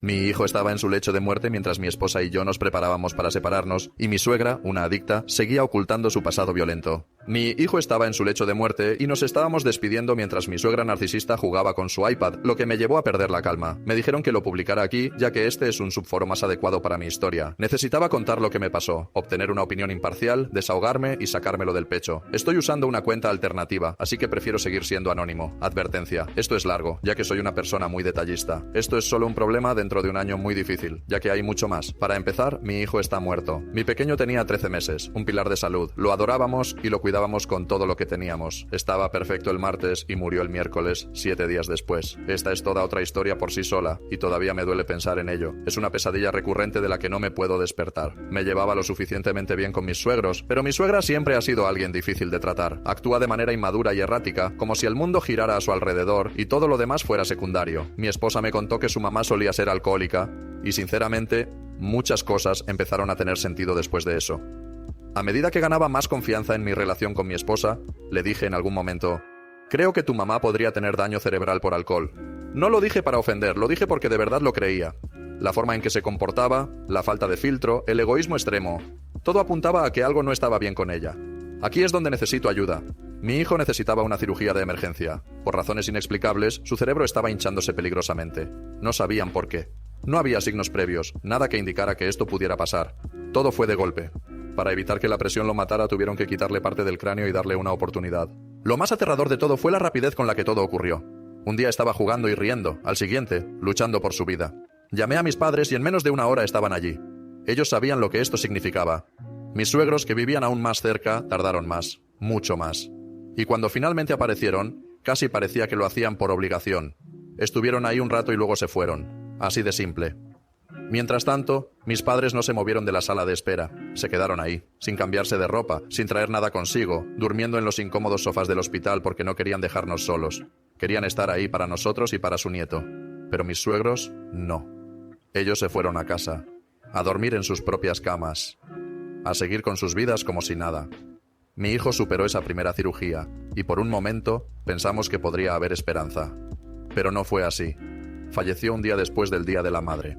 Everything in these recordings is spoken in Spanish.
Mi hijo estaba en su lecho de muerte mientras mi esposa y yo nos preparábamos para separarnos, y mi suegra, una adicta, seguía ocultando su pasado violento. Mi hijo estaba en su lecho de muerte y nos estábamos despidiendo mientras mi suegra narcisista jugaba con su iPad, lo que me llevó a perder la calma. Me dijeron que lo publicara aquí, ya que este es un subforo más adecuado para mi historia. Necesitaba contar lo que me pasó, obtener una opinión imparcial, desahogarme y sacármelo del pecho. Estoy usando una cuenta alternativa, así que prefiero seguir siendo anónimo. Advertencia: esto es largo, ya que soy una persona muy detallista. Esto es solo un problema dentro de un año muy difícil, ya que hay mucho más. Para empezar, mi hijo está muerto. Mi pequeño tenía 13 meses, un pilar de salud. Lo adorábamos y lo cuidábamos con todo lo que teníamos. Estaba perfecto el martes y murió el miércoles, 7 días después. Esta es toda otra historia por sí sola, y todavía me duele pensar en ello. Es una pesadilla recurrente de la que no me puedo despertar. Me llevaba lo suficientemente bien con mis suegros, pero mi suegra siempre ha sido alguien difícil de tratar. Actúa de manera inmadura y errática, como si el mundo girara a su alrededor y todo lo demás fuera secundario. Mi esposa me contó que su mamá solía ser alcohólica, y sinceramente, muchas cosas empezaron a tener sentido después de eso. A medida que ganaba más confianza en mi relación con mi esposa, le dije en algún momento: creo que tu mamá podría tener daño cerebral por alcohol. No lo dije para ofender, lo dije porque de verdad lo creía. La forma en que se comportaba, la falta de filtro, el egoísmo extremo, todo apuntaba a que algo no estaba bien con ella. Aquí es donde necesito ayuda. Mi hijo necesitaba una cirugía de emergencia. Por razones inexplicables, su cerebro estaba hinchándose peligrosamente. No sabían por qué. No había signos previos, nada que indicara que esto pudiera pasar. Todo fue de golpe. Para evitar que la presión lo matara, tuvieron que quitarle parte del cráneo y darle una oportunidad. Lo más aterrador de todo fue la rapidez con la que todo ocurrió. Un día estaba jugando y riendo, al siguiente, luchando por su vida. Llamé a mis padres y en menos de una hora estaban allí. Ellos sabían lo que esto significaba. Mis suegros, que vivían aún más cerca, tardaron más, mucho más. Y cuando finalmente aparecieron, casi parecía que lo hacían por obligación. Estuvieron ahí un rato y luego se fueron. Así de simple. Mientras tanto, mis padres no se movieron de la sala de espera. Se quedaron ahí, sin cambiarse de ropa, sin traer nada consigo, durmiendo en los incómodos sofás del hospital porque no querían dejarnos solos. Querían estar ahí para nosotros y para su nieto. Pero mis suegros, no. Ellos se fueron a casa, a dormir en sus propias camas, a seguir con sus vidas como si nada. Mi hijo superó esa primera cirugía, y por un momento pensamos que podría haber esperanza. Pero no fue así. Falleció un día después del Día de la Madre.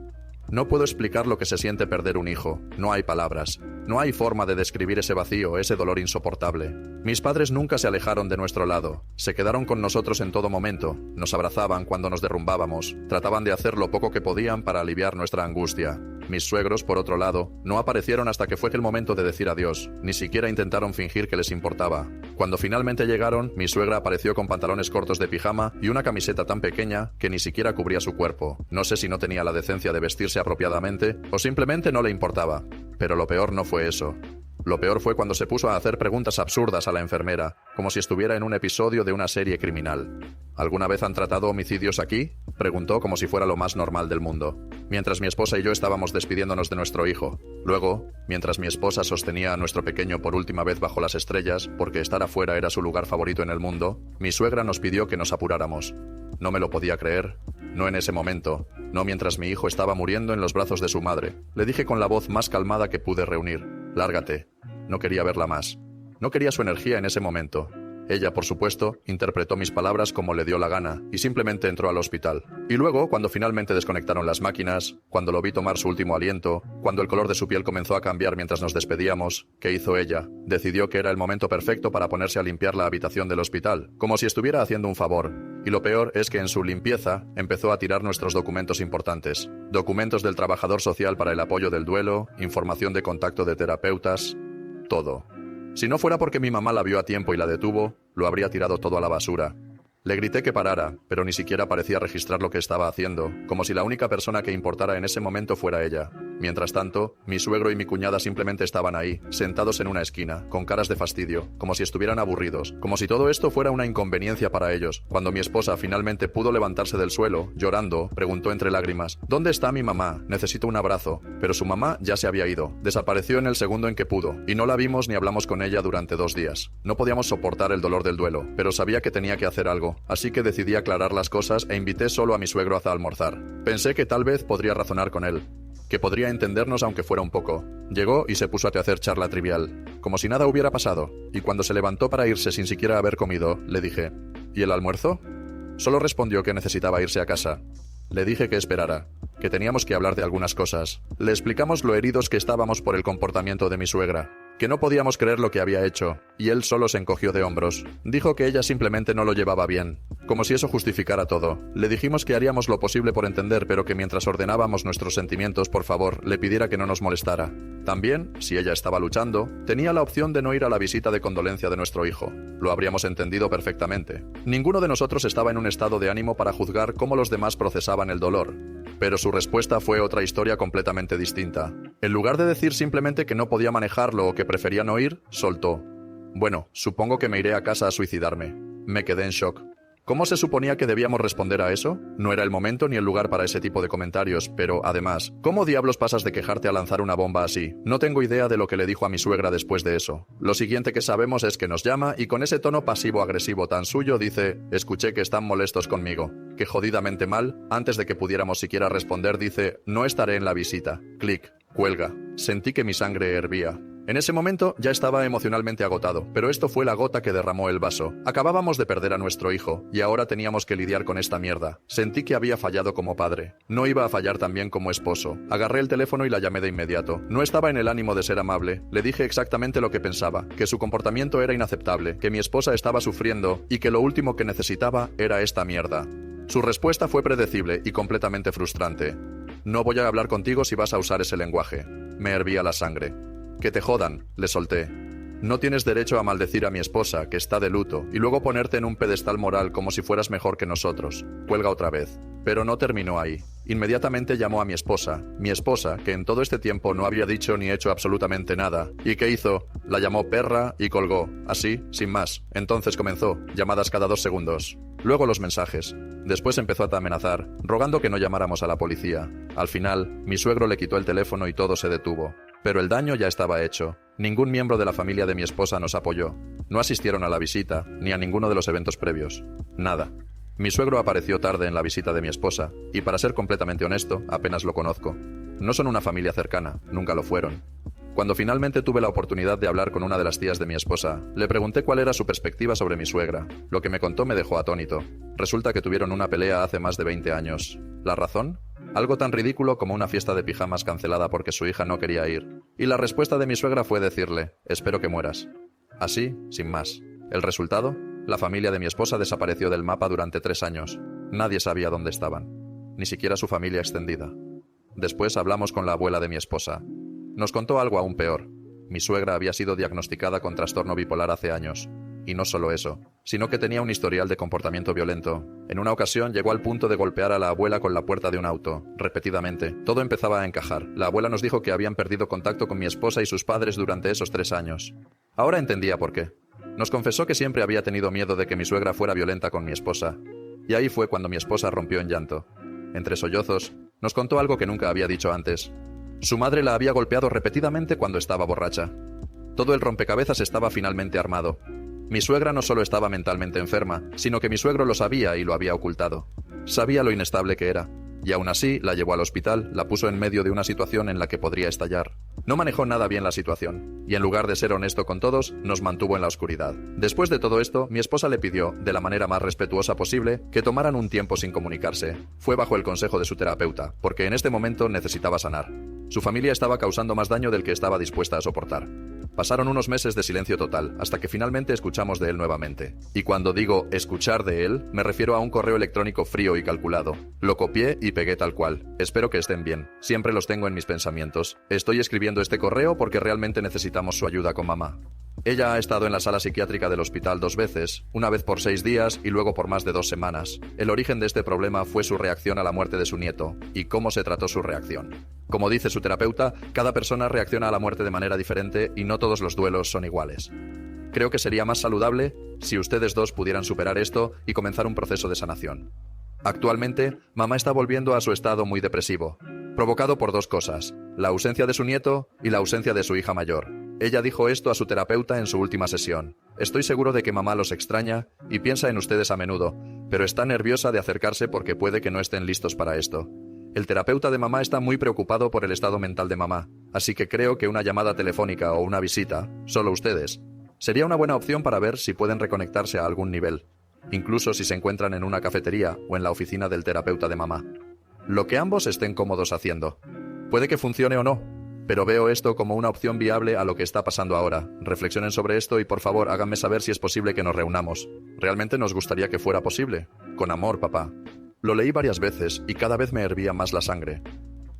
No puedo explicar lo que se siente perder un hijo. No hay palabras. No hay forma de describir ese vacío, ese dolor insoportable. Mis padres nunca se alejaron de nuestro lado. Se quedaron con nosotros en todo momento. Nos abrazaban cuando nos derrumbábamos. Trataban de hacer lo poco que podían para aliviar nuestra angustia. Mis suegros, por otro lado, no aparecieron hasta que fue el momento de decir adiós. Ni siquiera intentaron fingir que les importaba. Cuando finalmente llegaron, mi suegra apareció con pantalones cortos de pijama y una camiseta tan pequeña que ni siquiera cubría su cuerpo. No sé si no tenía la decencia de vestirse apropiadamente o simplemente no le importaba. Pero lo peor no fue eso. Lo peor fue cuando se puso a hacer preguntas absurdas a la enfermera, como si estuviera en un episodio de una serie criminal. ¿Alguna vez han tratado homicidios aquí?, preguntó como si fuera lo más normal del mundo, mientras mi esposa y yo estábamos despidiéndonos de nuestro hijo. Luego, mientras mi esposa sostenía a nuestro pequeño por última vez bajo las estrellas, porque estar afuera era su lugar favorito en el mundo, mi suegra nos pidió que nos apuráramos. No me lo podía creer. No en ese momento. No mientras mi hijo estaba muriendo en los brazos de su madre. Le dije con la voz más calmada que pude reunir: lárgate. No quería verla más. No quería su energía en ese momento. Ella, por supuesto, interpretó mis palabras como le dio la gana y simplemente entró al hospital. Y luego, cuando finalmente desconectaron las máquinas, cuando lo vi tomar su último aliento, cuando el color de su piel comenzó a cambiar mientras nos despedíamos, ¿qué hizo ella? Decidió que era el momento perfecto para ponerse a limpiar la habitación del hospital, como si estuviera haciendo un favor. Y lo peor es que en su limpieza empezó a tirar nuestros documentos importantes. Documentos del trabajador social para el apoyo del duelo, información de contacto de terapeutas, todo. Si no fuera porque mi mamá la vio a tiempo y la detuvo, lo habría tirado todo a la basura. Le grité que parara, pero ni siquiera parecía registrar lo que estaba haciendo, como si la única persona que importara en ese momento fuera ella. Mientras tanto, mi suegro y mi cuñada simplemente estaban ahí, sentados en una esquina, con caras de fastidio, como si estuvieran aburridos, como si todo esto fuera una inconveniencia para ellos. Cuando mi esposa finalmente pudo levantarse del suelo, llorando, preguntó entre lágrimas: ¿dónde está mi mamá? Necesito un abrazo. Pero su mamá ya se había ido. Desapareció en el segundo en que pudo, y no la vimos ni hablamos con ella durante 2 días. No podíamos soportar el dolor del duelo, pero sabía que tenía que hacer algo, así que decidí aclarar las cosas e invité solo a mi suegro a almorzar. Pensé que tal vez podría razonar con él, que podría entendernos aunque fuera un poco. Llegó y se puso a hacer charla trivial, como si nada hubiera pasado, y cuando se levantó para irse sin siquiera haber comido, le dije: ¿y el almuerzo? Solo respondió que necesitaba irse a casa. Le dije que esperara. que teníamos que hablar de algunas cosas. Le explicamos lo heridos que estábamos por el comportamiento de mi suegra, que no podíamos creer lo que había hecho, y él solo se encogió de hombros. Dijo que ella simplemente no lo llevaba bien, como si eso justificara todo. Le dijimos que haríamos lo posible por entender, pero que mientras ordenábamos nuestros sentimientos, por favor, le pidiera que no nos molestara. También, si ella estaba luchando, tenía la opción de no ir a la visita de condolencia de nuestro hijo. Lo habríamos entendido perfectamente. Ninguno de nosotros estaba en un estado de ánimo para juzgar cómo los demás procesaban el dolor. Pero su respuesta fue otra historia completamente distinta. En lugar de decir simplemente que no podía manejarlo o que prefería no ir, soltó: bueno, supongo que me iré a casa a suicidarme. Me quedé en shock. ¿Cómo se suponía que debíamos responder a eso? No era el momento ni el lugar para ese tipo de comentarios, pero además, ¿cómo diablos pasas de quejarte a lanzar una bomba así? No tengo idea de lo que le dijo a mi suegra después de eso. Lo siguiente que sabemos es que nos llama y con ese tono pasivo-agresivo tan suyo dice: escuché que están molestos conmigo. Que jodidamente mal, antes de que pudiéramos siquiera responder dice: no estaré en la visita. Clic. Cuelga. Sentí que mi sangre hervía. En ese momento ya estaba emocionalmente agotado, pero esto fue la gota que derramó el vaso. Acabábamos de perder a nuestro hijo, y ahora teníamos que lidiar con esta mierda. Sentí que había fallado como padre. No iba a fallar también como esposo. Agarré el teléfono y la llamé de inmediato. No estaba en el ánimo de ser amable. Le dije exactamente lo que pensaba, que su comportamiento era inaceptable, que mi esposa estaba sufriendo, y que lo último que necesitaba era esta mierda. Su respuesta fue predecible y completamente frustrante. No voy a hablar contigo si vas a usar ese lenguaje. Me hervía la sangre. Que te jodan, le solté. No tienes derecho a maldecir a mi esposa, que está de luto, y luego ponerte en un pedestal moral como si fueras mejor que nosotros. Cuelga otra vez. Pero no terminó ahí. Inmediatamente llamó a mi esposa, que en todo este tiempo no había dicho ni hecho absolutamente nada. ¿Y qué hizo? La llamó perra y colgó. Así, sin más. Entonces comenzó, llamadas cada 2 segundos. Luego los mensajes. Después empezó a amenazar, rogando que no llamáramos a la policía. Al final, mi suegro le quitó el teléfono y todo se detuvo. Pero el daño ya estaba hecho. Ningún miembro de la familia de mi esposa nos apoyó. No asistieron a la visita, ni a ninguno de los eventos previos. Nada. Mi suegro apareció tarde en la visita de mi esposa, y para ser completamente honesto, apenas lo conozco. No son una familia cercana, nunca lo fueron. Cuando finalmente tuve la oportunidad de hablar con una de las tías de mi esposa, le pregunté cuál era su perspectiva sobre mi suegra. Lo que me contó me dejó atónito. Resulta que tuvieron una pelea hace más de 20 años. ¿La razón? Algo tan ridículo como una fiesta de pijamas cancelada porque su hija no quería ir. Y la respuesta de mi suegra fue decirle: espero que mueras. Así, sin más. ¿El resultado? La familia de mi esposa desapareció del mapa durante 3 años. Nadie sabía dónde estaban. Ni siquiera su familia extendida. Después hablamos con la abuela de mi esposa. Nos contó algo aún peor. Mi suegra había sido diagnosticada con trastorno bipolar hace años. Y no solo eso, sino que tenía un historial de comportamiento violento. En una ocasión llegó al punto de golpear a la abuela con la puerta de un auto, repetidamente. Todo empezaba a encajar. La abuela nos dijo que habían perdido contacto con mi esposa y sus padres durante esos 3 años. Ahora entendía por qué. Nos confesó que siempre había tenido miedo de que mi suegra fuera violenta con mi esposa. Y ahí fue cuando mi esposa rompió en llanto. Entre sollozos, nos contó algo que nunca había dicho antes. Su madre la había golpeado repetidamente cuando estaba borracha. Todo el rompecabezas estaba finalmente armado. Mi suegra no solo estaba mentalmente enferma, sino que mi suegro lo sabía y lo había ocultado. Sabía lo inestable que era. Y aún así, la llevó al hospital, la puso en medio de una situación en la que podría estallar. No manejó nada bien la situación, y en lugar de ser honesto con todos, nos mantuvo en la oscuridad. Después de todo esto, mi esposa le pidió, de la manera más respetuosa posible, que tomaran un tiempo sin comunicarse. Fue bajo el consejo de su terapeuta, porque en este momento necesitaba sanar. Su familia estaba causando más daño del que estaba dispuesta a soportar. Pasaron unos meses de silencio total, hasta que finalmente escuchamos de él nuevamente. Y cuando digo escuchar de él, me refiero a un correo electrónico frío y calculado. Lo copié y pegué tal cual. Espero que estén bien. Siempre los tengo en mis pensamientos. Estoy escribiendo este correo porque realmente necesitamos su ayuda con mamá. Ella ha estado en la sala psiquiátrica del hospital 2 veces, una vez por 6 días y luego por más de 2 semanas. El origen de este problema fue su reacción a la muerte de su nieto, y cómo se trató su reacción. Como dice su terapeuta, cada persona reacciona a la muerte de manera diferente y no todos los duelos son iguales. Creo que sería más saludable si ustedes dos pudieran superar esto y comenzar un proceso de sanación. Actualmente, mamá está volviendo a su estado muy depresivo, provocado por 2 cosas: la ausencia de su nieto y la ausencia de su hija mayor. Ella dijo esto a su terapeuta en su última sesión. Estoy seguro de que mamá los extraña y piensa en ustedes a menudo, pero está nerviosa de acercarse porque puede que no estén listos para esto. El terapeuta de mamá está muy preocupado por el estado mental de mamá, así que creo que una llamada telefónica o una visita, solo ustedes, sería una buena opción para ver si pueden reconectarse a algún nivel, incluso si se encuentran en una cafetería o en la oficina del terapeuta de mamá. lo que ambos estén cómodos haciendo. Puede que funcione o no, pero veo esto como una opción viable a lo que está pasando ahora. Reflexionen sobre esto y por favor háganme saber si es posible que nos reunamos. Realmente nos gustaría que fuera posible. Con amor, papá. Lo leí varias veces y cada vez me hervía más la sangre.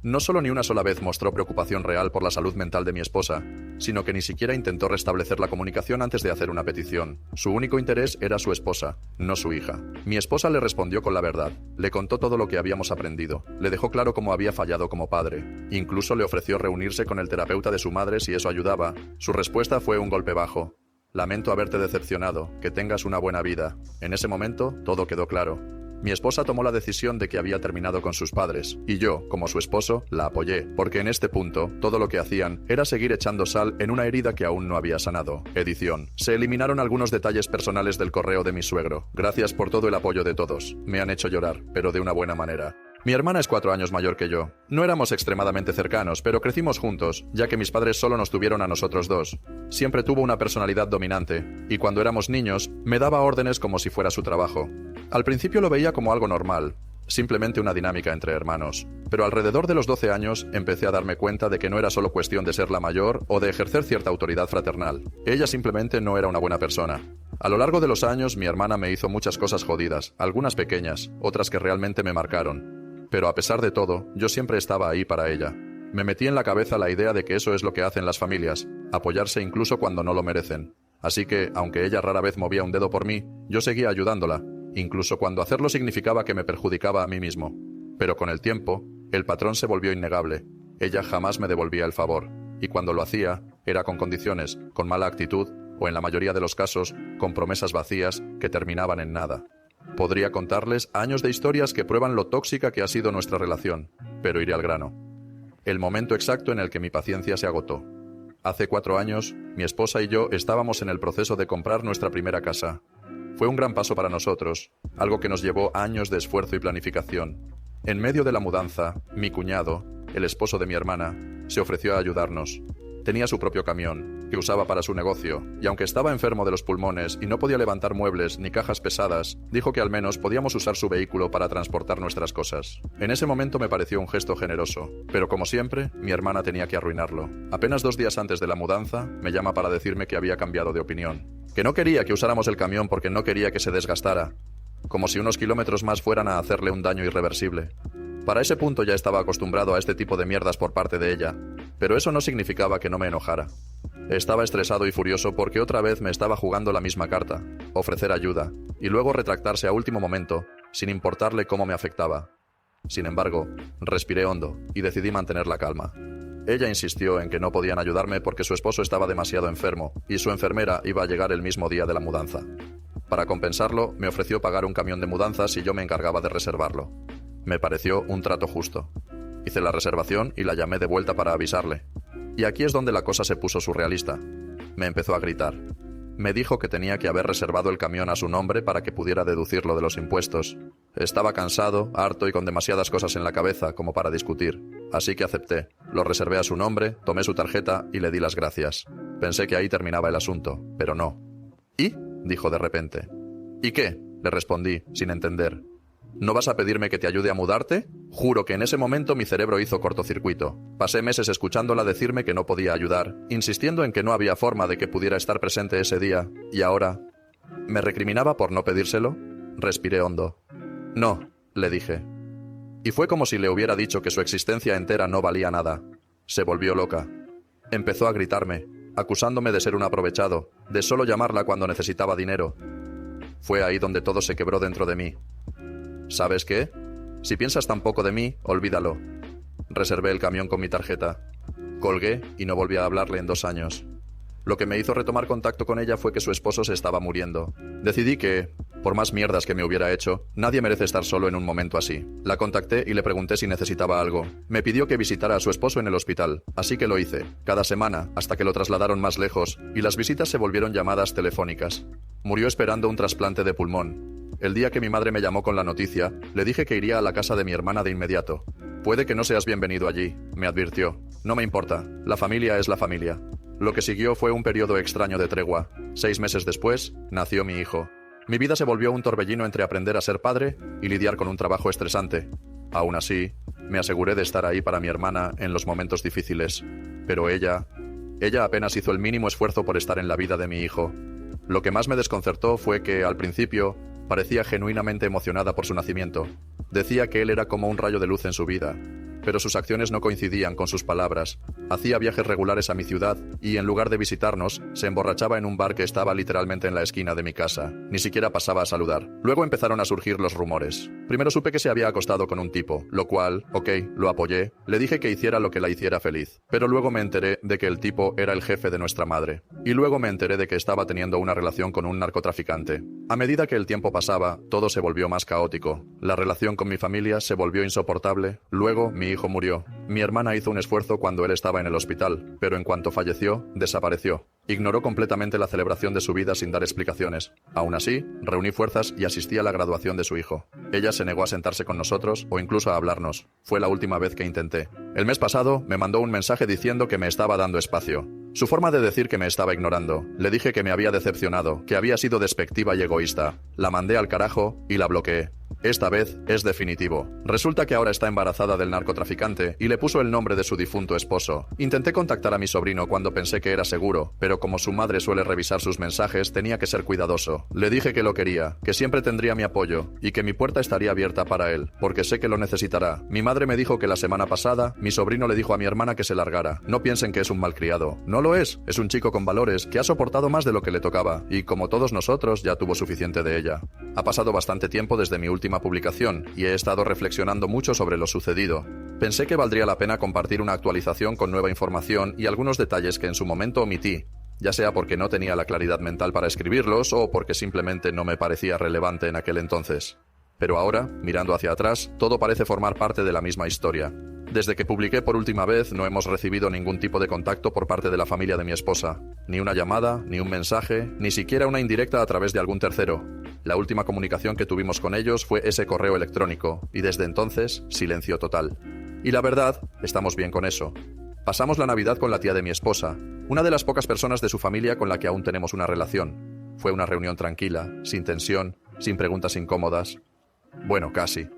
No solo ni una sola vez mostró preocupación real por la salud mental de mi esposa, sino que ni siquiera intentó restablecer la comunicación antes de hacer una petición. Su único interés era su esposa, no su hija. Mi esposa le respondió con la verdad, le contó todo lo que habíamos aprendido, le dejó claro cómo había fallado como padre, incluso le ofreció reunirse con el terapeuta de su madre si eso ayudaba. Su respuesta fue un golpe bajo. Lamento haberte decepcionado, que tengas una buena vida. En ese momento, todo quedó claro. Mi esposa tomó la decisión de que había terminado con sus padres, y yo, como su esposo, la apoyé, porque en este punto, todo lo que hacían era seguir echando sal en una herida que aún no había sanado. Edición. Se eliminaron algunos detalles personales del correo de mi suegro. Gracias por todo el apoyo de todos. Me han hecho llorar, pero de una buena manera. Mi hermana es 4 años mayor que yo. No éramos extremadamente cercanos, pero crecimos juntos, ya que mis padres solo nos tuvieron a nosotros dos. Siempre tuvo una personalidad dominante, y cuando éramos niños, me daba órdenes como si fuera su trabajo. Al principio lo veía como algo normal, simplemente una dinámica entre hermanos. Pero alrededor de los 12 años empecé a darme cuenta de que no era solo cuestión de ser la mayor o de ejercer cierta autoridad fraternal. Ella simplemente no era una buena persona. A lo largo de los años, mi hermana me hizo muchas cosas jodidas, algunas pequeñas, otras que realmente me marcaron. Pero a pesar de todo, yo siempre estaba ahí para ella. Me metí en la cabeza la idea de que eso es lo que hacen las familias, apoyarse incluso cuando no lo merecen. Así que, aunque ella rara vez movía un dedo por mí, yo seguía ayudándola, incluso cuando hacerlo significaba que me perjudicaba a mí mismo. Pero con el tiempo, el patrón se volvió innegable. Ella jamás me devolvía el favor, y cuando lo hacía, era con condiciones, con mala actitud, o en la mayoría de los casos, con promesas vacías que terminaban en nada. Podría contarles años de historias que prueban lo tóxica que ha sido nuestra relación, pero iré al grano. El momento exacto en el que mi paciencia se agotó. Hace 4 años, mi esposa y yo estábamos en el proceso de comprar nuestra primera casa. Fue un gran paso para nosotros, algo que nos llevó años de esfuerzo y planificación. En medio de la mudanza, mi cuñado, el esposo de mi hermana, se ofreció a ayudarnos. Tenía su propio camión, que usaba para su negocio, y aunque estaba enfermo de los pulmones y no podía levantar muebles ni cajas pesadas, dijo que al menos podíamos usar su vehículo para transportar nuestras cosas. En ese momento me pareció un gesto generoso, pero como siempre, mi hermana tenía que arruinarlo. Apenas 2 días antes de la mudanza, me llama para decirme que había cambiado de opinión. Que no quería que usáramos el camión porque no quería que se desgastara, como si unos kilómetros más fueran a hacerle un daño irreversible. Para ese punto ya estaba acostumbrado a este tipo de mierdas por parte de ella, pero eso no significaba que no me enojara. Estaba estresado y furioso porque otra vez me estaba jugando la misma carta, ofrecer ayuda, y luego retractarse a último momento, sin importarle cómo me afectaba. Sin embargo, respiré hondo y decidí mantener la calma. Ella insistió en que no podían ayudarme porque su esposo estaba demasiado enfermo y su enfermera iba a llegar el mismo día de la mudanza. Para compensarlo, me ofreció pagar un camión de mudanzas si yo me encargaba de reservarlo. Me pareció un trato justo. Hice la reservación y la llamé de vuelta para avisarle. Y aquí es donde la cosa se puso surrealista. Me empezó a gritar. Me dijo que tenía que haber reservado el camión a su nombre para que pudiera deducirlo de los impuestos. Estaba cansado, harto y con demasiadas cosas en la cabeza como para discutir. Así que acepté. Lo reservé a su nombre, tomé su tarjeta y le di las gracias. Pensé que ahí terminaba el asunto, pero no. ¿Y? Dijo de repente. ¿Y qué? Le respondí, sin entender. ¿No vas a pedirme que te ayude a mudarte? Juro que en ese momento mi cerebro hizo cortocircuito. Pasé meses escuchándola decirme que no podía ayudar, insistiendo en que no había forma de que pudiera estar presente ese día, y ahora... ¿Me recriminaba por no pedírselo? Respiré hondo. No, le dije. Y fue como si le hubiera dicho que su existencia entera no valía nada. Se volvió loca. Empezó a gritarme, acusándome de ser un aprovechado, de solo llamarla cuando necesitaba dinero. Fue ahí donde todo se quebró dentro de mí. ¿Sabes qué? Si piensas tan poco de mí, olvídalo. Reservé el camión con mi tarjeta. Colgué y no volví a hablarle en 2 años. Lo que me hizo retomar contacto con ella fue que su esposo se estaba muriendo. Decidí que, por más mierdas que me hubiera hecho, nadie merece estar solo en un momento así. La contacté y le pregunté si necesitaba algo. Me pidió que visitara a su esposo en el hospital, así que lo hice, cada semana, hasta que lo trasladaron más lejos, y las visitas se volvieron llamadas telefónicas. Murió esperando un trasplante de pulmón. El día que mi madre me llamó con la noticia, le dije que iría a la casa de mi hermana de inmediato. Puede que no seas bienvenido allí, me advirtió. No me importa, la familia es la familia. Lo que siguió fue un periodo extraño de tregua. 6 meses después, nació mi hijo. Mi vida se volvió un torbellino entre aprender a ser padre y lidiar con un trabajo estresante. Aún así, me aseguré de estar ahí para mi hermana en los momentos difíciles. Pero ella apenas hizo el mínimo esfuerzo por estar en la vida de mi hijo. Lo que más me desconcertó fue que, al principio, parecía genuinamente emocionada por su nacimiento. Decía que él era como un rayo de luz en su vida, pero sus acciones no coincidían con sus palabras. Hacía viajes regulares a mi ciudad y, en lugar de visitarnos, se emborrachaba en un bar que estaba literalmente en la esquina de mi casa. Ni siquiera pasaba a saludar. Luego empezaron a surgir los rumores. Primero supe que se había acostado con un tipo, lo cual, lo apoyé. Le dije que hiciera lo que la hiciera feliz. Pero luego me enteré de que el tipo era el jefe de nuestra madre. Y luego me enteré de que estaba teniendo una relación con un narcotraficante. A medida que el tiempo pasaba, todo se volvió más caótico. La relación con mi familia se volvió insoportable. Luego, mi hijo murió. Mi hermana hizo un esfuerzo cuando él estaba en el hospital, pero en cuanto falleció, desapareció. Ignoró completamente la celebración de su vida sin dar explicaciones. Aún así, reuní fuerzas y asistí a la graduación de su hijo. Ella se negó a sentarse con nosotros o incluso a hablarnos. Fue la última vez que intenté. El mes pasado, me mandó un mensaje diciendo que me estaba dando espacio. Su forma de decir que me estaba ignorando. Le dije que me había decepcionado, que había sido despectiva y egoísta. La mandé al carajo y la bloqueé. Esta vez es definitivo. Resulta que ahora está embarazada del narcotraficante y le puso el nombre de su difunto esposo. Intenté contactar a mi sobrino cuando pensé que era seguro, pero como su madre suele revisar sus mensajes, tenía que ser cuidadoso. Le dije que lo quería, que siempre tendría mi apoyo y que mi puerta estaría abierta para él, porque sé que lo necesitará. Mi madre me dijo que la semana pasada, mi sobrino le dijo a mi hermana que se largara. No piensen que es un malcriado. No lo es un chico con valores que ha soportado más de lo que le tocaba y, como todos nosotros, ya tuvo suficiente de ella. Ha pasado bastante tiempo desde mi última publicación y he estado reflexionando mucho sobre lo sucedido. Pensé que valdría la pena compartir una actualización con nueva información y algunos detalles que en su momento omití, ya sea porque no tenía la claridad mental para escribirlos o porque simplemente no me parecía relevante en aquel entonces. Pero ahora, mirando hacia atrás, todo parece formar parte de la misma historia. Desde que publiqué por última vez no hemos recibido ningún tipo de contacto por parte de la familia de mi esposa. Ni una llamada, ni un mensaje, ni siquiera una indirecta a través de algún tercero. La última comunicación que tuvimos con ellos fue ese correo electrónico, y desde entonces, silencio total. Y la verdad, estamos bien con eso. Pasamos la Navidad con la tía de mi esposa, una de las pocas personas de su familia con la que aún tenemos una relación. Fue una reunión tranquila, sin tensión, sin preguntas incómodas. Bueno, casi.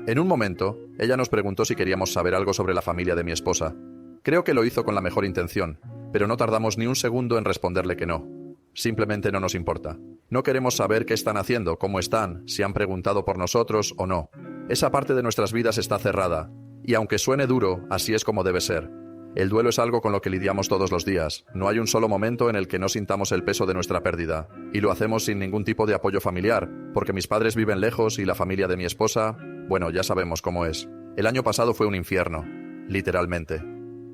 En un momento, ella nos preguntó si queríamos saber algo sobre la familia de mi esposa. Creo que lo hizo con la mejor intención, pero no tardamos ni un segundo en responderle que no. Simplemente no nos importa. No queremos saber qué están haciendo, cómo están, si han preguntado por nosotros o no. Esa parte de nuestras vidas está cerrada, y aunque suene duro, así es como debe ser. El duelo es algo con lo que lidiamos todos los días. No hay un solo momento en el que no sintamos el peso de nuestra pérdida. Y lo hacemos sin ningún tipo de apoyo familiar, porque mis padres viven lejos y la familia de mi esposa, bueno, ya sabemos cómo es. El año pasado fue un infierno, literalmente.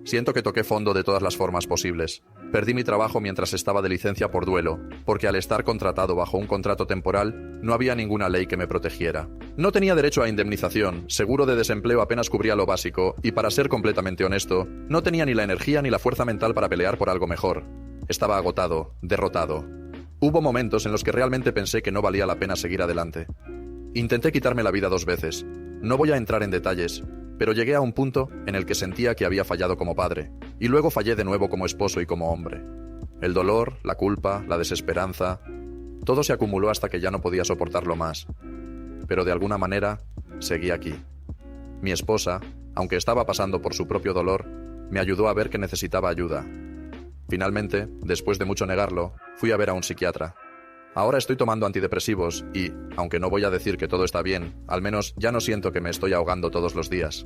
Siento que toqué fondo de todas las formas posibles. Perdí mi trabajo mientras estaba de licencia por duelo, porque al estar contratado bajo un contrato temporal, no había ninguna ley que me protegiera. No tenía derecho a indemnización, seguro de desempleo apenas cubría lo básico, y para ser completamente honesto, no tenía ni la energía ni la fuerza mental para pelear por algo mejor. Estaba agotado, derrotado. Hubo momentos en los que realmente pensé que no valía la pena seguir adelante. Intenté quitarme la vida 2 veces. No voy a entrar en detalles, pero llegué a un punto en el que sentía que había fallado como padre, y luego fallé de nuevo como esposo y como hombre. El dolor, la culpa, la desesperanza, todo se acumuló hasta que ya no podía soportarlo más. Pero de alguna manera, seguí aquí. Mi esposa, aunque estaba pasando por su propio dolor, me ayudó a ver que necesitaba ayuda. Finalmente, después de mucho negarlo, fui a ver a un psiquiatra. Ahora estoy tomando antidepresivos y, aunque no voy a decir que todo está bien, al menos ya no siento que me estoy ahogando todos los días.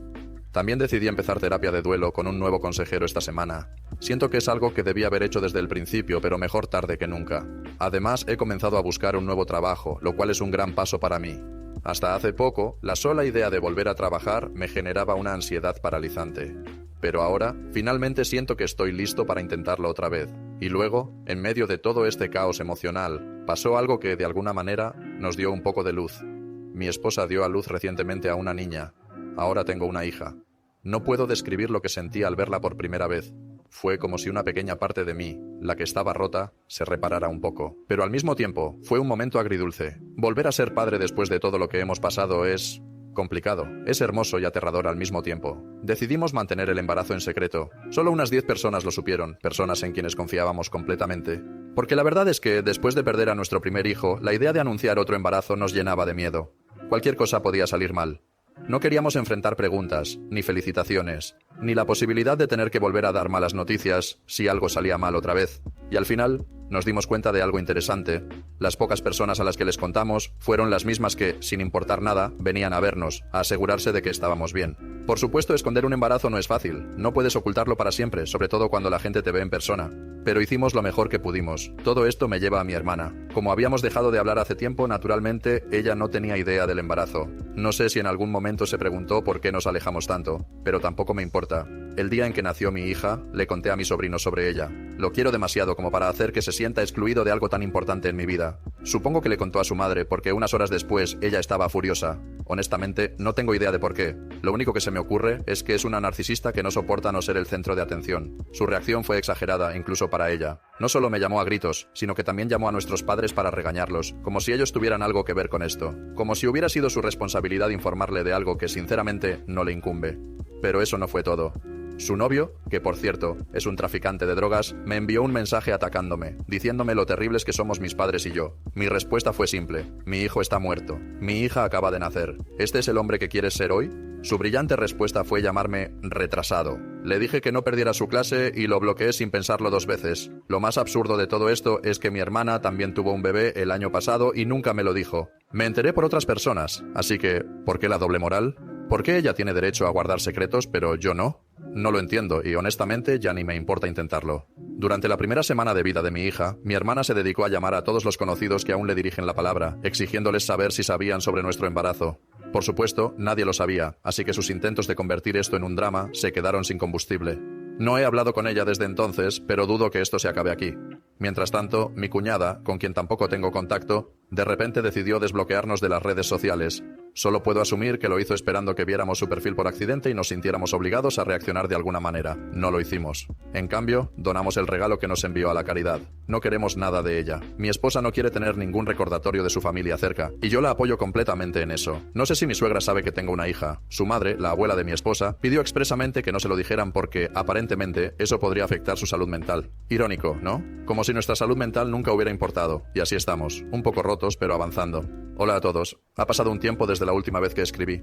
También decidí empezar terapia de duelo con un nuevo consejero esta semana. Siento que es algo que debía haber hecho desde el principio, pero mejor tarde que nunca. Además, he comenzado a buscar un nuevo trabajo, lo cual es un gran paso para mí. Hasta hace poco, la sola idea de volver a trabajar me generaba una ansiedad paralizante. Pero ahora, finalmente siento que estoy listo para intentarlo otra vez. Y luego, en medio de todo este caos emocional, pasó algo que, de alguna manera, nos dio un poco de luz. Mi esposa dio a luz recientemente a una niña. Ahora tengo una hija. No puedo describir lo que sentí al verla por primera vez. Fue como si una pequeña parte de mí, la que estaba rota, se reparara un poco. Pero al mismo tiempo, fue un momento agridulce. Volver a ser padre después de todo lo que hemos pasado es complicado. Es hermoso y aterrador al mismo tiempo. Decidimos mantener el embarazo en secreto. Solo unas 10 personas lo supieron, personas en quienes confiábamos completamente. Porque la verdad es que, después de perder a nuestro primer hijo, la idea de anunciar otro embarazo nos llenaba de miedo. Cualquier cosa podía salir mal. No queríamos enfrentar preguntas, ni felicitaciones, ni la posibilidad de tener que volver a dar malas noticias si algo salía mal otra vez. Y al final, nos dimos cuenta de algo interesante. Las pocas personas a las que les contamos fueron las mismas que, sin importar nada, venían a vernos, a asegurarse de que estábamos bien. Por supuesto, esconder un embarazo no es fácil. No puedes ocultarlo para siempre, sobre todo cuando la gente te ve en persona. Pero hicimos lo mejor que pudimos. Todo esto me lleva a mi hermana. Como habíamos dejado de hablar hace tiempo, naturalmente, ella no tenía idea del embarazo. No sé si en algún momento se preguntó por qué nos alejamos tanto, pero tampoco me importa. El día en que nació mi hija, le conté a mi sobrino sobre ella. Lo quiero demasiado como para hacer que se sienta excluido de algo tan importante en mi vida. Supongo que le contó a su madre porque unas horas después ella estaba furiosa. Honestamente, no tengo idea de por qué. Lo único que se me ocurre es que es una narcisista que no soporta no ser el centro de atención. Su reacción fue exagerada, incluso para ella. No solo me llamó a gritos, sino que también llamó a nuestros padres para regañarlos, como si ellos tuvieran algo que ver con esto. Como si hubiera sido su responsabilidad informarle de algo que sinceramente no le incumbe. Pero eso no fue todo. Su novio, que por cierto es un traficante de drogas, me envió un mensaje atacándome, diciéndome lo terribles que somos mis padres y yo. Mi respuesta fue simple: mi hijo está muerto. Mi hija acaba de nacer. ¿Este es el hombre que quieres ser hoy? Su brillante respuesta fue llamarme retrasado. Le dije que no perdiera su clase y lo bloqueé sin pensarlo 2 veces. Lo más absurdo de todo esto es que mi hermana también tuvo un bebé el año pasado y nunca me lo dijo. Me enteré por otras personas, así que, ¿por qué la doble moral? ¿Por qué ella tiene derecho a guardar secretos, pero yo no? No lo entiendo y honestamente ya ni me importa intentarlo. Durante la primera semana de vida de mi hija, mi hermana se dedicó a llamar a todos los conocidos que aún le dirigen la palabra, exigiéndoles saber si sabían sobre nuestro embarazo. Por supuesto, nadie lo sabía, así que sus intentos de convertir esto en un drama se quedaron sin combustible. No he hablado con ella desde entonces, pero dudo que esto se acabe aquí. Mientras tanto, mi cuñada, con quien tampoco tengo contacto, de repente decidió desbloquearnos de las redes sociales. Solo puedo asumir que lo hizo esperando que viéramos su perfil por accidente y nos sintiéramos obligados a reaccionar de alguna manera. No lo hicimos. En cambio, donamos el regalo que nos envió a la caridad. No queremos nada de ella. Mi esposa no quiere tener ningún recordatorio de su familia cerca, y yo la apoyo completamente en eso. No sé si mi suegra sabe que tengo una hija. Su madre, la abuela de mi esposa, pidió expresamente que no se lo dijeran porque, aparentemente, eso podría afectar su salud mental. Irónico, ¿no? Como si nuestra salud mental nunca hubiera importado. Y así estamos, un poco rotos, pero avanzando. Hola a todos. Ha pasado un tiempo desde la última vez que escribí.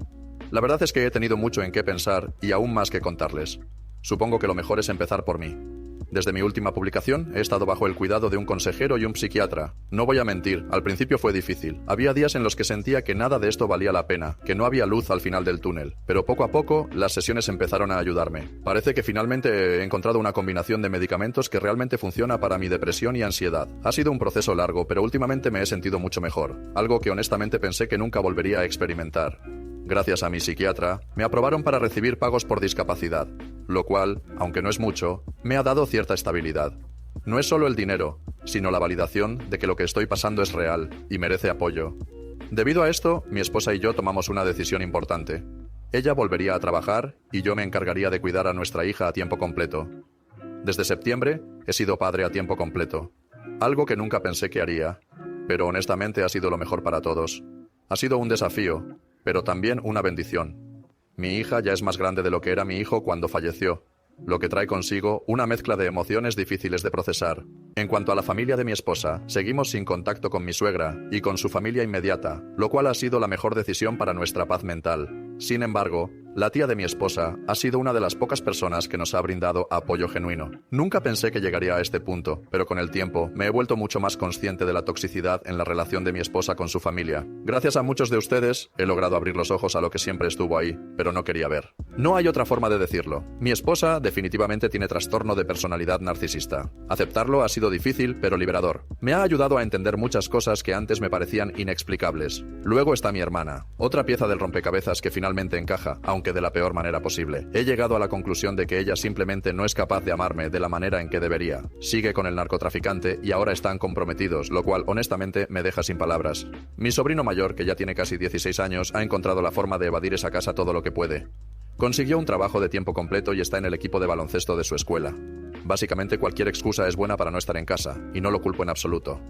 La verdad es que he tenido mucho en qué pensar y aún más que contarles. Supongo que lo mejor es empezar por mí. Desde mi última publicación he estado bajo el cuidado de un consejero y un psiquiatra. No voy a mentir, al principio fue difícil. Había días en los que sentía que nada de esto valía la pena, que no había luz al final del túnel. Pero poco a poco las sesiones empezaron a ayudarme. Parece que finalmente he encontrado una combinación de medicamentos que realmente funciona para mi depresión y ansiedad. Ha sido un proceso largo, pero últimamente me he sentido mucho mejor. Algo que honestamente pensé que nunca volvería a experimentar. Gracias a mi psiquiatra, me aprobaron para recibir pagos por discapacidad, lo cual, aunque no es mucho, me ha dado cierta estabilidad. No es solo el dinero, sino la validación de que lo que estoy pasando es real y merece apoyo. Debido a esto, mi esposa y yo tomamos una decisión importante. Ella volvería a trabajar y yo me encargaría de cuidar a nuestra hija a tiempo completo. Desde septiembre he sido padre a tiempo completo, algo que nunca pensé que haría, pero honestamente ha sido lo mejor para todos. Ha sido un desafío, pero también una bendición. Mi hija ya es más grande de lo que era mi hijo cuando falleció, lo que trae consigo una mezcla de emociones difíciles de procesar. En cuanto a la familia de mi esposa, seguimos sin contacto con mi suegra y con su familia inmediata, lo cual ha sido la mejor decisión para nuestra paz mental. Sin embargo, la tía de mi esposa ha sido una de las pocas personas que nos ha brindado apoyo genuino. Nunca pensé que llegaría a este punto, pero con el tiempo me he vuelto mucho más consciente de la toxicidad en la relación de mi esposa con su familia. Gracias a muchos de ustedes, he logrado abrir los ojos a lo que siempre estuvo ahí, pero no quería ver. No hay otra forma de decirlo. Mi esposa definitivamente tiene trastorno de personalidad narcisista. Aceptarlo ha sido difícil, pero liberador. Me ha ayudado a entender muchas cosas que antes me parecían inexplicables. Luego está mi hermana, otra pieza del rompecabezas que finalmente encaja, aunque de la peor manera posible. He llegado a la conclusión de que ella simplemente no es capaz de amarme de la manera en que debería. Sigue con el narcotraficante y ahora están comprometidos, lo cual honestamente me deja sin palabras. Mi sobrino mayor, que ya tiene casi 16 años, ha encontrado la forma de evadir esa casa todo lo que puede. Consiguió un trabajo de tiempo completo y está en el equipo de baloncesto de su escuela. Básicamente cualquier excusa es buena para no estar en casa, y no lo culpo en absoluto.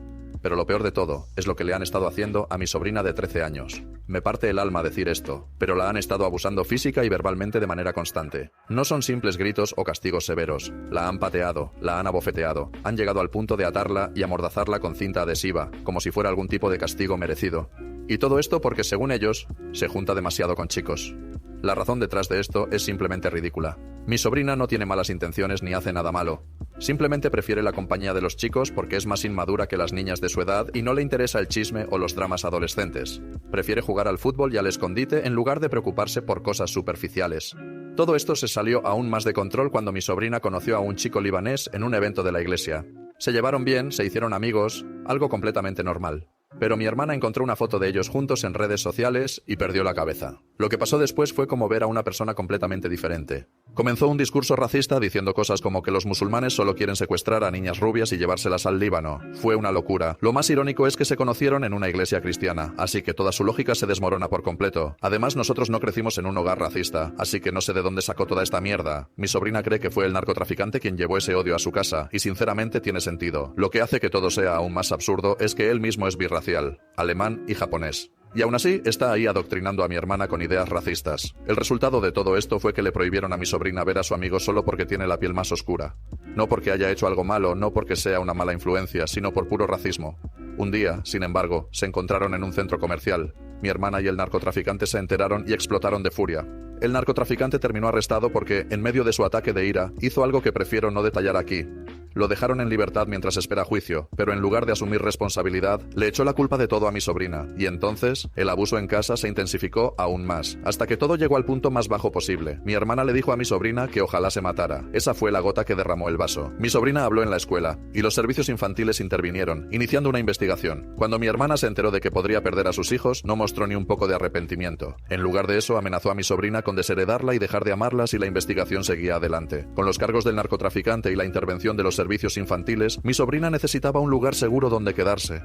Pero lo peor de todo es lo que le han estado haciendo a mi sobrina de 13 años. Me parte el alma decir esto, pero la han estado abusando física y verbalmente de manera constante. No son simples gritos o castigos severos. La han pateado, la han abofeteado, han llegado al punto de atarla y amordazarla con cinta adhesiva, como si fuera algún tipo de castigo merecido. Y todo esto porque, según ellos, se junta demasiado con chicos. La razón detrás de esto es simplemente ridícula. Mi sobrina no tiene malas intenciones ni hace nada malo. Simplemente prefiere la compañía de los chicos porque es más inmadura que las niñas de su edad y no le interesa el chisme o los dramas adolescentes. Prefiere jugar al fútbol y al escondite en lugar de preocuparse por cosas superficiales. Todo esto se salió aún más de control cuando mi sobrina conoció a un chico libanés en un evento de la iglesia. Se llevaron bien, se hicieron amigos, algo completamente normal. Pero mi hermana encontró una foto de ellos juntos en redes sociales y perdió la cabeza. Lo que pasó después fue como ver a una persona completamente diferente. Comenzó un discurso racista diciendo cosas como que los musulmanes solo quieren secuestrar a niñas rubias y llevárselas al Líbano. Fue una locura. Lo más irónico es que se conocieron en una iglesia cristiana, así que toda su lógica se desmorona por completo. Además, nosotros no crecimos en un hogar racista, así que no sé de dónde sacó toda esta mierda. Mi sobrina cree que fue el narcotraficante quien llevó ese odio a su casa, y sinceramente tiene sentido. Lo que hace que todo sea aún más absurdo es que él mismo es birracial, alemán y japonés. Y aún así, está ahí adoctrinando a mi hermana con ideas racistas. El resultado de todo esto fue que le prohibieron a mi sobrina ver a su amigo solo porque tiene la piel más oscura. No porque haya hecho algo malo, no porque sea una mala influencia, sino por puro racismo. Un día, sin embargo, se encontraron en un centro comercial. Mi hermana y el narcotraficante se enteraron y explotaron de furia. El narcotraficante terminó arrestado porque, en medio de su ataque de ira, hizo algo que prefiero no detallar aquí. Lo dejaron en libertad mientras espera juicio, pero en lugar de asumir responsabilidad, le echó la culpa de todo a mi sobrina, y entonces, el abuso en casa se intensificó aún más, hasta que todo llegó al punto más bajo posible. Mi hermana le dijo a mi sobrina que ojalá se matara. Esa fue la gota que derramó el vaso. Mi sobrina habló en la escuela, y los servicios infantiles intervinieron, iniciando una investigación. Cuando mi hermana se enteró de que podría perder a sus hijos, no mostró ni un poco de arrepentimiento. En lugar de eso, amenazó a mi sobrina con desheredarla y dejar de amarla si la investigación seguía adelante. Con los cargos del narcotraficante y la intervención de los servicios infantiles, mi sobrina necesitaba un lugar seguro donde quedarse.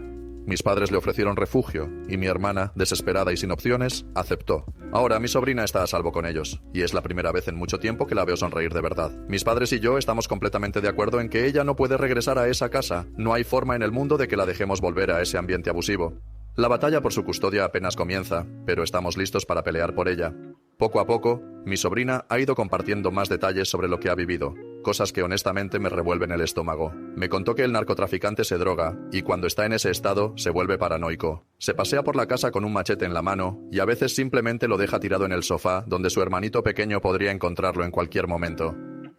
Mis padres le ofrecieron refugio, y mi hermana, desesperada y sin opciones, aceptó. Ahora mi sobrina está a salvo con ellos, y es la primera vez en mucho tiempo que la veo sonreír de verdad. Mis padres y yo estamos completamente de acuerdo en que ella no puede regresar a esa casa. No hay forma en el mundo de que la dejemos volver a ese ambiente abusivo. La batalla por su custodia apenas comienza, pero estamos listos para pelear por ella. Poco a poco, mi sobrina ha ido compartiendo más detalles sobre lo que ha vivido, cosas que honestamente me revuelven el estómago. Me contó que el narcotraficante se droga, y cuando está en ese estado, se vuelve paranoico. Se pasea por la casa con un machete en la mano, y a veces simplemente lo deja tirado en el sofá, donde su hermanito pequeño podría encontrarlo en cualquier momento.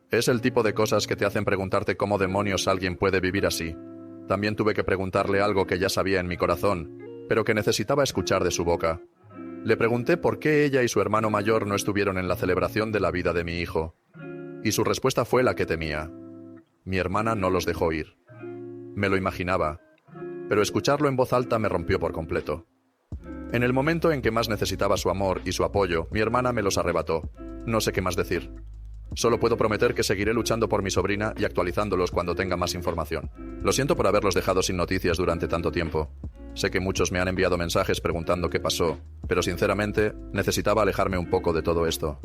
Es el tipo de cosas que te hacen preguntarte cómo demonios alguien puede vivir así. También tuve que preguntarle algo que ya sabía en mi corazón, pero que necesitaba escuchar de su boca. Le pregunté por qué ella y su hermano mayor no estuvieron en la celebración de la vida de mi hijo. Y su respuesta fue la que temía. Mi hermana no los dejó ir. Me lo imaginaba, pero escucharlo en voz alta me rompió por completo. En el momento en que más necesitaba su amor y su apoyo, mi hermana me los arrebató. No sé qué más decir. Solo puedo prometer que seguiré luchando por mi sobrina y actualizándolos cuando tenga más información. Lo siento por haberlos dejado sin noticias durante tanto tiempo. Sé que muchos me han enviado mensajes preguntando qué pasó, pero sinceramente necesitaba alejarme un poco de todo esto.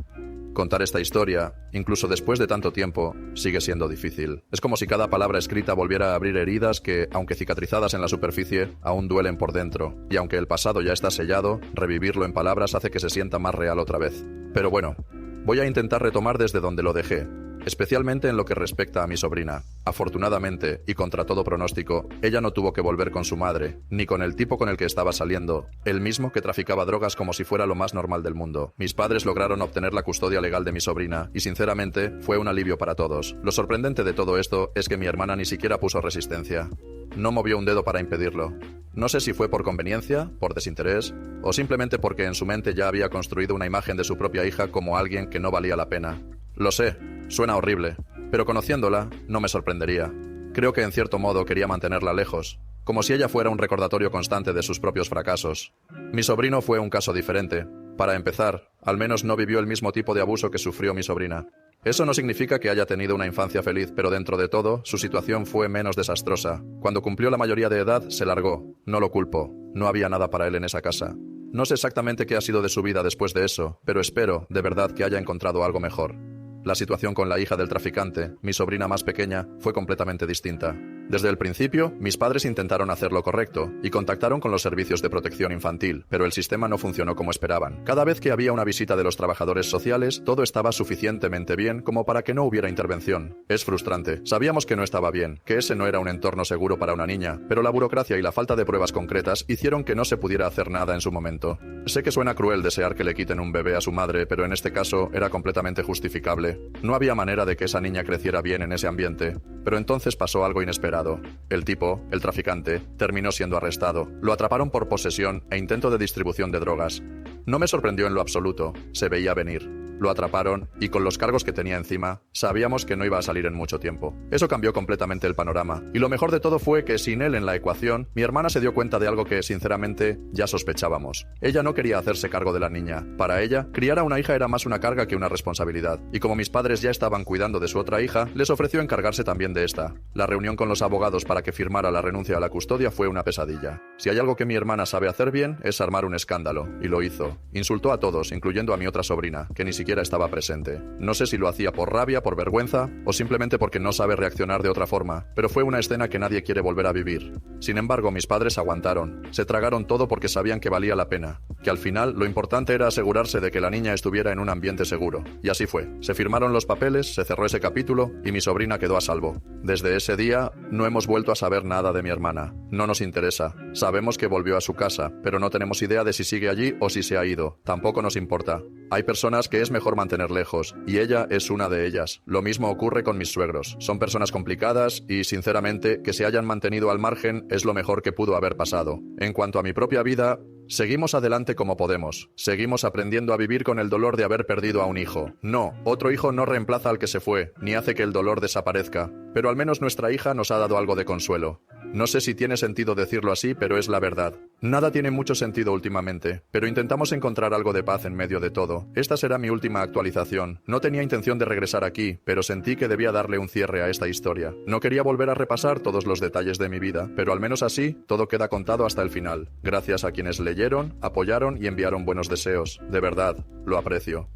Contar esta historia, incluso después de tanto tiempo, sigue siendo difícil. Es como si cada palabra escrita volviera a abrir heridas que, aunque cicatrizadas en la superficie, aún duelen por dentro. Y aunque el pasado ya está sellado, revivirlo en palabras hace que se sienta más real otra vez. Pero bueno, voy a intentar retomar desde donde lo dejé, especialmente en lo que respecta a mi sobrina. Afortunadamente, y contra todo pronóstico, ella no tuvo que volver con su madre, ni con el tipo con el que estaba saliendo, el mismo que traficaba drogas como si fuera lo más normal del mundo. Mis padres lograron obtener la custodia legal de mi sobrina, y sinceramente, fue un alivio para todos. Lo sorprendente de todo esto es que mi hermana ni siquiera puso resistencia. No movió un dedo para impedirlo. No sé si fue por conveniencia, por desinterés, o simplemente porque en su mente ya había construido una imagen de su propia hija como alguien que no valía la pena. Lo sé, suena horrible, pero conociéndola, no me sorprendería. Creo que en cierto modo quería mantenerla lejos, como si ella fuera un recordatorio constante de sus propios fracasos. Mi sobrino fue un caso diferente. Para empezar, al menos no vivió el mismo tipo de abuso que sufrió mi sobrina. Eso no significa que haya tenido una infancia feliz, pero dentro de todo, su situación fue menos desastrosa. Cuando cumplió la mayoría de edad, se largó. No lo culpo. No había nada para él en esa casa. No sé exactamente qué ha sido de su vida después de eso, pero espero, de verdad, que haya encontrado algo mejor. La situación con la hija del traficante, mi sobrina más pequeña, fue completamente distinta. Desde el principio, mis padres intentaron hacer lo correcto y contactaron con los servicios de protección infantil, pero el sistema no funcionó como esperaban. Cada vez que había una visita de los trabajadores sociales, todo estaba suficientemente bien como para que no hubiera intervención. Es frustrante. Sabíamos que no estaba bien, que ese no era un entorno seguro para una niña, pero la burocracia y la falta de pruebas concretas hicieron que no se pudiera hacer nada en su momento. Sé que suena cruel desear que le quiten un bebé a su madre, pero en este caso era completamente justificable. No había manera de que esa niña creciera bien en ese ambiente. Pero entonces pasó algo inesperado. El tipo, el traficante, terminó siendo arrestado. Lo atraparon por posesión e intento de distribución de drogas. No me sorprendió en lo absoluto. Se veía venir. Lo atraparon y con los cargos que tenía encima, sabíamos que no iba a salir en mucho tiempo. Eso cambió completamente el panorama. Y lo mejor de todo fue que sin él en la ecuación, mi hermana se dio cuenta de algo que, sinceramente, ya sospechábamos. Ella no quería hacerse cargo de la niña. Para ella, criar a una hija era más una carga que una responsabilidad. Y como mis padres ya estaban cuidando de su otra hija, les ofreció encargarse también de esta. La reunión con los abogados para que firmara la renuncia a la custodia fue una pesadilla. Si hay algo que mi hermana sabe hacer bien, es armar un escándalo. Y lo hizo. Insultó a todos, incluyendo a mi otra sobrina, que ni siquiera estaba presente. No sé si lo hacía por rabia, por vergüenza o simplemente porque no sabe reaccionar de otra forma, pero fue una escena que nadie quiere volver a vivir. Sin embargo, mis padres aguantaron. Se tragaron todo porque sabían que valía la pena, que al final lo importante era asegurarse de que la niña estuviera en un ambiente seguro. Y así fue. Se firmaron los papeles, se cerró ese capítulo y mi sobrina quedó a salvo. Desde ese día no hemos vuelto a saber nada de mi hermana. No nos interesa. Sabemos que volvió a su casa, pero no tenemos idea de si sigue allí o si se ha ido. Tampoco nos importa. Hay personas que es mejor mantener lejos, y ella es una de ellas. Lo mismo ocurre con mis suegros. Son personas complicadas y, sinceramente, que se hayan mantenido al margen es lo mejor que pudo haber pasado. En cuanto a mi propia vida, seguimos adelante como podemos. Seguimos aprendiendo a vivir con el dolor de haber perdido a un hijo. No, otro hijo no reemplaza al que se fue, ni hace que el dolor desaparezca. Pero al menos nuestra hija nos ha dado algo de consuelo. No sé si tiene sentido decirlo así, pero es la verdad. Nada tiene mucho sentido últimamente, pero intentamos encontrar algo de paz en medio de todo. Esta será mi última actualización. No tenía intención de regresar aquí, pero sentí que debía darle un cierre a esta historia. No quería volver a repasar todos los detalles de mi vida, pero al menos así, todo queda contado hasta el final. Gracias a quienes leyeron, apoyaron y enviaron buenos deseos. De verdad, lo aprecio.